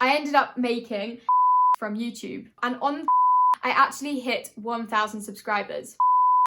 I ended up making from YouTube, and on I actually hit 1,000 subscribers.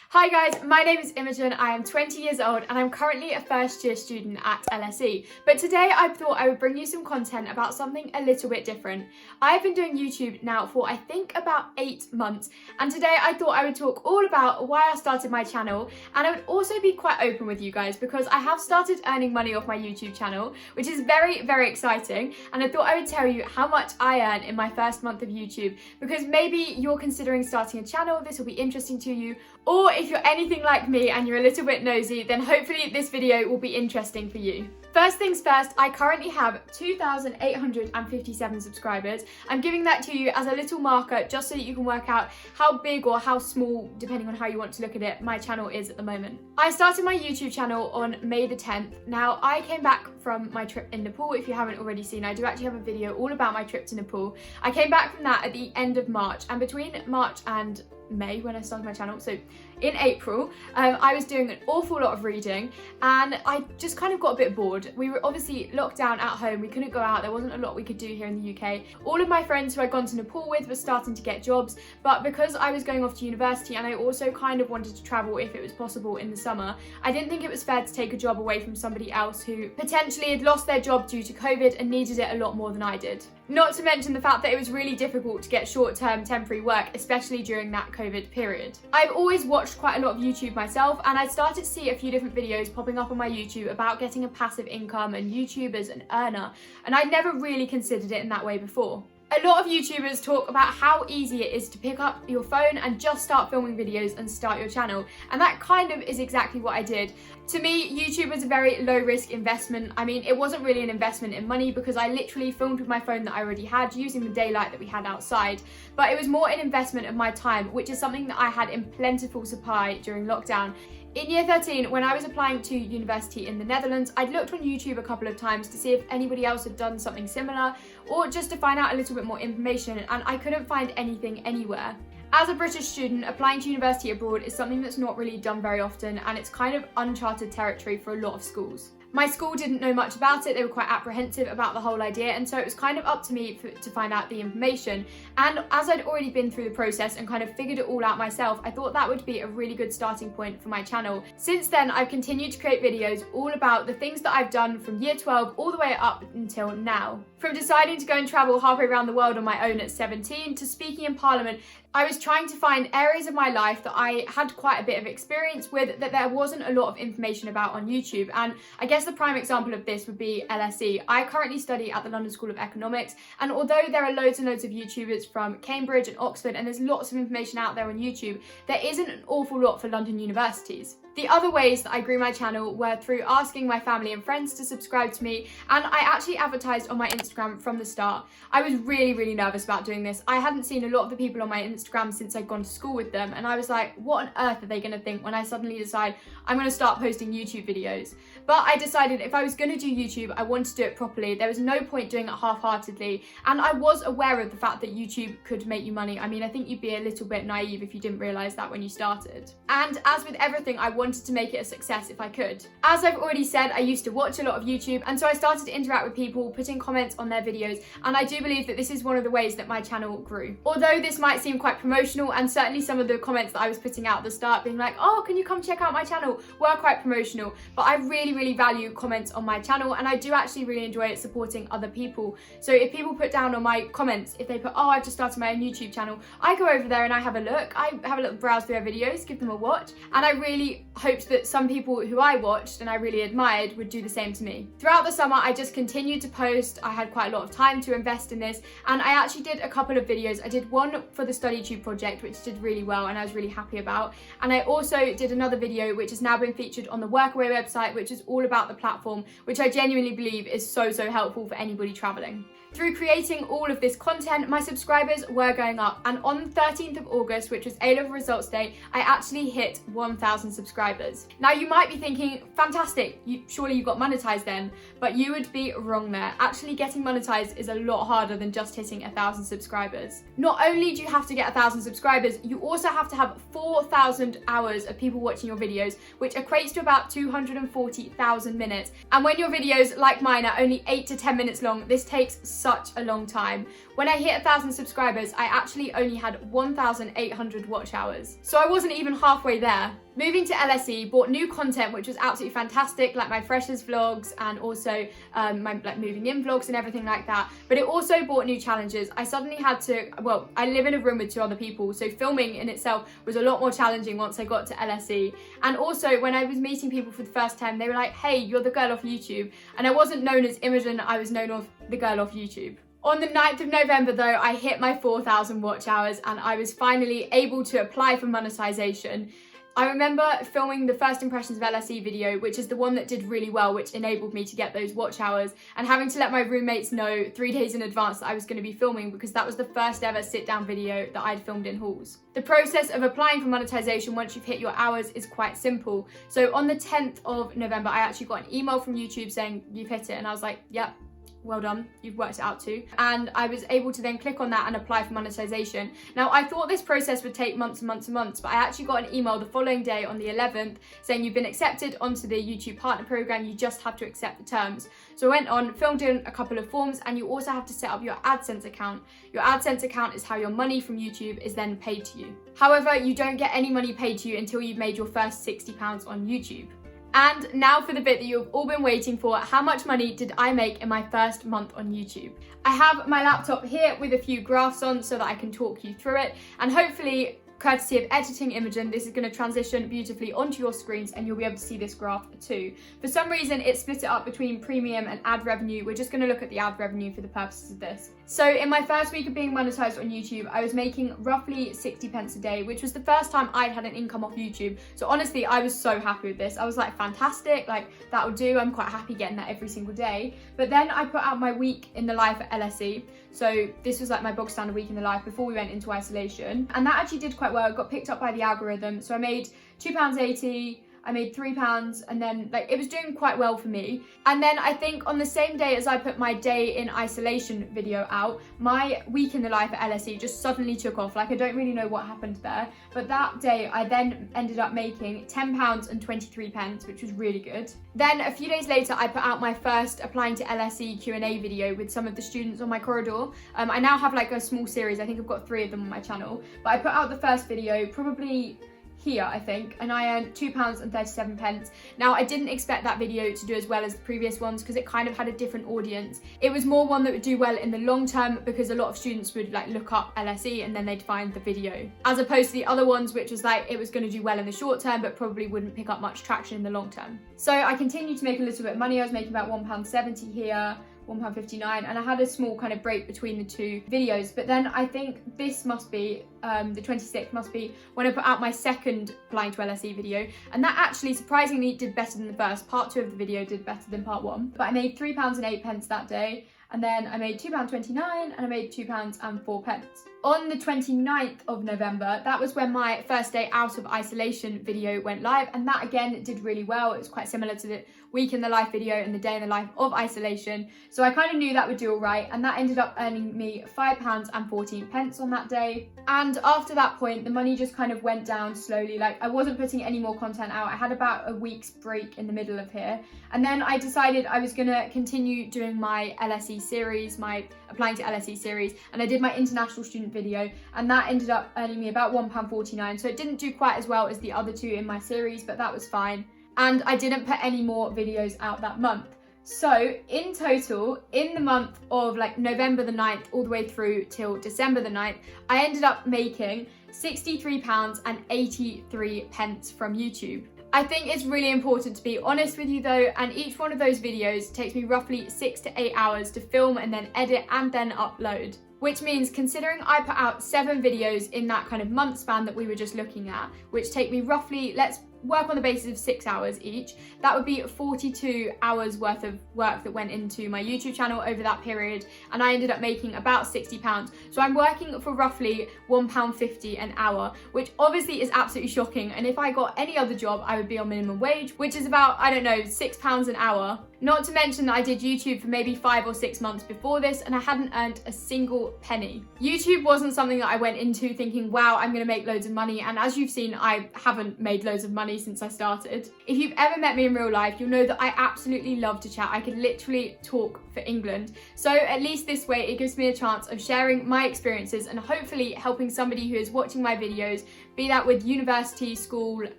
Hi guys, my name is Imogen, I am 20 years old and I'm currently a first year student at LSE. But today I thought I would bring you some content about something a little bit different. I've been doing YouTube now for I think about 8 months, and today I thought I would talk all about why I started my channel, and I would also be quite open with you guys because I have started earning money off my YouTube channel, which is very, very exciting, and I thought I would tell you how much I earn in my first month of YouTube, because maybe you're considering starting a channel, this will be interesting to you, or if you're anything like me and you're a little bit nosy, then hopefully this video will be interesting for you. First things first, I currently have 2,857 subscribers. I'm giving that to you as a little marker just so that you can work out how big or how small, depending on how you want to look at it, my channel is at the moment. I started my YouTube channel on May the 10th. Now, I came back from my trip in Nepal. If you haven't already seen, I do actually have a video all about my trip to Nepal. I came back from that at the end of March, and between March and May, when I started my channel, so in April, I was doing an awful lot of reading, and I just kind of got a bit bored. We were obviously locked down at home, we couldn't go out, there wasn't a lot we could do here in the UK. All of my friends who I'd gone to Nepal with were starting to get jobs, but because I was going off to university and I also kind of wanted to travel if it was possible in the summer, I didn't think it was fair to take a job away from somebody else who potentially had lost their job due to COVID and needed it a lot more than I did. Not to mention the fact that it was really difficult to get short-term temporary work, especially during that COVID period. I've always watched quite a lot of YouTube myself, and I started to see a few different videos popping up on my YouTube about getting a passive income and YouTube as an earner, and I'd never really considered it in that way before. A lot of YouTubers talk about how easy it is to pick up your phone and just start filming videos and start your channel, and that kind of is exactly what I did. To me, YouTube was a very low risk investment. I mean, it wasn't really an investment in money because I literally filmed with my phone that I already had using the daylight that we had outside, but it was more an investment of my time, which is something that I had in plentiful supply during lockdown. In year 13, when I was applying to university in the Netherlands, I'd looked on YouTube a couple of times to see if anybody else had done something similar, or just to find out a little bit more information, and I couldn't find anything anywhere. As a British student, applying to university abroad is something that's not really done very often, and it's kind of uncharted territory for a lot of schools. My school didn't know much about it, they were quite apprehensive about the whole idea, and so it was kind of up to me to find out the information. And as I'd already been through the process and kind of figured it all out myself, I thought that would be a really good starting point for my channel. Since then, I've continued to create videos all about the things that I've done from year 12 all the way up until now. From deciding to go and travel halfway around the world on my own at 17 to speaking in Parliament, I was trying to find areas of my life that I had quite a bit of experience with that there wasn't a lot of information about on YouTube. And I guess the prime example of this would be LSE. I currently study at the London School of Economics, and although there are loads and loads of YouTubers from Cambridge and Oxford, and there's lots of information out there on YouTube, there isn't an awful lot for London universities. The other ways that I grew my channel were through asking my family and friends to subscribe to me, and I actually advertised on my Instagram from the start. I was really, really nervous about doing this. I hadn't seen a lot of the people on my Instagram since I'd gone to school with them, and I was like, what on earth are they going to think when I suddenly decide I'm going to start posting YouTube videos? But I decided if I was going to do YouTube, I wanted to do it properly. There was no point doing it half-heartedly, and I was aware of the fact that YouTube could make you money. I mean, I think you'd be a little bit naive if you didn't realise that when you started. And as with everything, I wanted to make it a success if I could. As I've already said, I used to watch a lot of YouTube, and so I started to interact with people, putting comments on their videos, and I do believe that this is one of the ways that my channel grew. Although this might seem quite promotional, and certainly some of the comments that I was putting out at the start being like, oh, can you come check out my channel, were quite promotional, but I really, really value comments on my channel, and I do actually really enjoy it supporting other people. So if people put down on my comments, if they put, oh, I've just started my own YouTube channel, I go over there and I have a look, I have a little browse through their videos, give them a watch, and I really hoped that some people who I watched and I really admired would do the same to me. Throughout the summer, I just continued to post. I had quite a lot of time to invest in this, and I actually did a couple of videos. I did one for the StudyTube project, which did really well and I was really happy about, and I also did another video which has now been featured on the Workaway website, which is all about the platform, which I genuinely believe is so helpful for anybody traveling. Through creating all of this content, my subscribers were going up, and on the 13th of August, which was A-Level Results Day, I actually hit 1,000 subscribers. Now you might be thinking, fantastic, surely you got monetized then, but you would be wrong there. Actually getting monetized is a lot harder than just hitting 1,000 subscribers. Not only do you have to get 1,000 subscribers, you also have to have 4,000 hours of people watching your videos, which equates to about 240,000 minutes. And when your videos, like mine, are only 8 to 10 minutes long, this takes such a long time. When I hit 1,000 subscribers, I actually only had 1,800 watch hours. So I wasn't even halfway there. Moving to LSE, bought new content, which was absolutely fantastic, like my freshers vlogs and also my like moving in vlogs and everything like that. But it also brought new challenges. I suddenly had to, well, I live in a room with 2 other people, so filming in itself was a lot more challenging once I got to LSE. And also when I was meeting people for the first time, they were like, hey, you're the girl off YouTube. And I wasn't known as Imogen, I was known as the girl off YouTube. On the 9th of November though, I hit my 4,000 watch hours and I was finally able to apply for monetization. I remember filming the first impressions of LSE video, which is the one that did really well, which enabled me to get those watch hours, and having to let my roommates know 3 days in advance that I was going to be filming, because that was the first ever sit down video that I'd filmed in halls. The process of applying for monetization once you've hit your hours is quite simple. So on the 10th of November, I actually got an email from YouTube saying you've hit it, and I was like, yep. Well done, you've worked it out too. And I was able to then click on that and apply for monetization. Now, I thought this process would take months and months and months, but I actually got an email the following day on the 11th saying you've been accepted onto the YouTube partner program, you just have to accept the terms. So I went on, filled in a couple of forms, and you also have to set up your AdSense account. Your AdSense account is how your money from YouTube is then paid to you. However, you don't get any money paid to you until you've made your first £60 on YouTube. And now for the bit that you've all been waiting for, how much money did I make in my first month on YouTube? I have my laptop here with a few graphs on so that I can talk you through it, and hopefully, courtesy of editing Imogen, this is going to transition beautifully onto your screens and you'll be able to see this graph too. For some reason, it split it up between premium and ad revenue. We're just going to look at the ad revenue for the purposes of this. So in my first week of being monetized on YouTube, I was making roughly 60 pence a day, which was the first time I'd had an income off YouTube. So honestly, I was so happy with this. I was like, fantastic, like that'll do. I'm quite happy getting that every single day. But then I put out my week in the life at LSE. So this was like my bog standard week in the life before we went into isolation. And that actually did quite well. It got picked up by the algorithm. So I made £2.80. I made £3, and then like it was doing quite well for me. And then I think on the same day as I put my day in isolation video out, my week in the life at LSE just suddenly took off. Like I don't really know what happened there, but that day I then ended up making £10 and 23 pence, which was really good. Then a few days later, I put out my first applying to LSE Q&A video with some of the students on my corridor. I now have like a small series. I think I've got 3 of them on my channel, but I put out the first video probably here, I think, and I earned £2 and 37 pence. Now, I didn't expect that video to do as well as the previous ones because it kind of had a different audience. It was more one that would do well in the long term because a lot of students would like look up LSE and then they'd find the video, as opposed to the other ones which was like it was going to do well in the short term but probably wouldn't pick up much traction in the long term. So I continued to make a little bit of money. I was making about £1.70 here, £1.59, and I had a small kind of break between the 2 videos. But then I think this must be the 26th must be when I put out my second applying to LSE video, and that actually surprisingly did better than the first. Part 2 of the video did better than part 1, but I made £3 and 8 pence that day, and then I made £2.29 and I made £2 and 4 pence. On the 29th of November, that was when my first day out of isolation video went live, and that again did really well. It was quite similar to the week in the life video and the day in the life of isolation, so I kind of knew that would do all right, and that ended up earning me £5 and 14 pence on that day. And after that point, the money just kind of went down slowly. Like I wasn't putting any more content out. I had about a week's break in the middle of here, and then I decided I was gonna continue doing my LSE series, my applying to LSE series, and I did my international student video, and that ended up earning me about £1.49. So it didn't do quite as well as the other 2 in my series, but that was fine. And I didn't put any more videos out that month. So in total, in the month of like November the 9th all the way through till December the 9th, I ended up making £63 and 83 pence from YouTube. I think it's really important to be honest with you though, and each one of those videos takes me roughly 6 to 8 hours to film and then edit and then upload. Which means, considering I put out 7 videos in that kind of month span that we were just looking at, which take me roughly, let's work on the basis of 6 hours each, that would be 42 hours worth of work that went into my YouTube channel over that period, and I ended up making about £60. So I'm working for roughly £1.50 an hour, which obviously is absolutely shocking, and if I got any other job I would be on minimum wage, which is about, I don't know, £6 an hour. Not to mention that I did YouTube for maybe 5 or 6 months before this and I hadn't earned a single penny. YouTube wasn't something that I went into thinking, wow, I'm gonna make loads of money, and as you've seen, I haven't made loads of money since I started. If you've ever met me in real life, you'll know that I absolutely love to chat. I could literally talk for England. So at least this way it gives me a chance of sharing my experiences and hopefully helping somebody who is watching my videos, be that with university, school,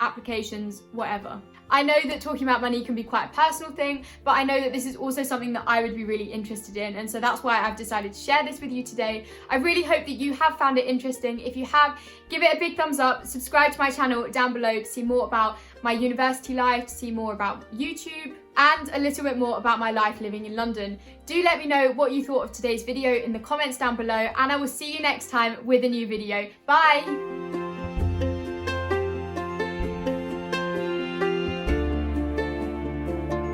applications, whatever. I know that talking about money can be quite a personal thing, but I know that this is also something that I would be really interested in, and so that's why I've decided to share this with you today. I really hope that you have found it interesting. If you have, give it a big thumbs up, subscribe to my channel down below to see more about my university life, to see more about YouTube, and a little bit more about my life living in London. Do let me know what you thought of today's video in the comments down below, and I will see you next time with a new video. Bye!